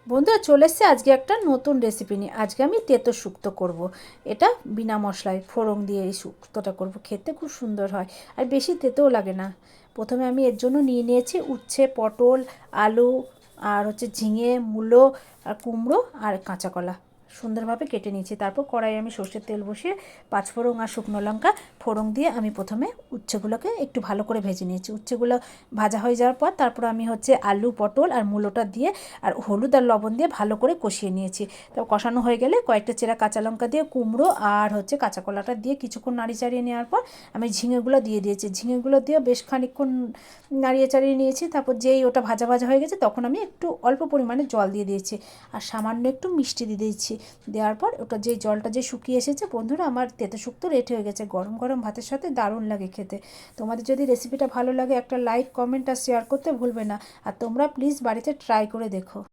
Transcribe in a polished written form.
বন্ধুরা চলে এসছে আজকে একটা নতুন রেসিপি নিয়ে। আজকে আমি তেঁতো শুক্তো করব। এটা বিনা মশলায় ফোড়ন দিয়ে এই শুক্তোটা করব। খেতে খুব সুন্দর হয় আর বেশি তেঁতোও লাগে না। প্রথমে আমি এর জন্য নিয়ে নিয়েছি উচ্ছে, পটল, আলু আর ঝিঙে, মূলো আর কুমড়ো আর কাঁচা কলা সুন্দরভাবে কেটে নিয়েছি। তারপর কড়াইয়ে আমি সর্ষের তেল বসিয়ে পাঁচফোড়ন আর শুকনো লঙ্কা ফোড়ন দিয়ে আমি প্রথমে উচ্ছেগুলোকে একটু ভালো করে ভেজে নিয়েছি। উচ্ছেগুলো ভাজা হয়ে যাওয়ার পর তারপর আমি আলু, পটল আর মূলোটা দিয়ে আর হলুদ আর লবণ দিয়ে ভালো করে কষিয়ে নিয়েছি। তো কষানো হয়ে গেলে কয়েকটা চেরা কাঁচা লঙ্কা দিয়ে কুমড়ো আর কাঁচা কলাটা দিয়ে কিছুক্ষণ নাড়ি চাড়িয়ে নেওয়ার পর আমি ঝিঙেগুলো দিয়ে দিয়েছি। ঝিঙেগুলো দিয়ে বেশ খানিকক্ষণ নাড়িয়ে চাড়িয়ে নিয়েছি। তারপর যেই ওটা ভাজা ভাজা হয়ে গেছে তখন আমি একটু অল্প পরিমাণে জল দিয়ে দিয়েছি আর সামান্য একটু মিষ্টি দিয়ে দিয়েছি। দেওয়ার পর ওটা যেই জলটা যে শুকিয়ে এসেছে, বন্ধুরা আমার তেঁতো শুক্তো রেডি হয়ে গেছে। গরম গরম ভাতের সাথে দারুণ লাগে খেতে। তোমাদের যদি রেসিপিটা ভালো লাগে একটা লাইক, কমেন্ট আর শেয়ার করতে ভুলবে না। আর তোমরা প্লিজ বাড়িতে ট্রাই করে দেখো।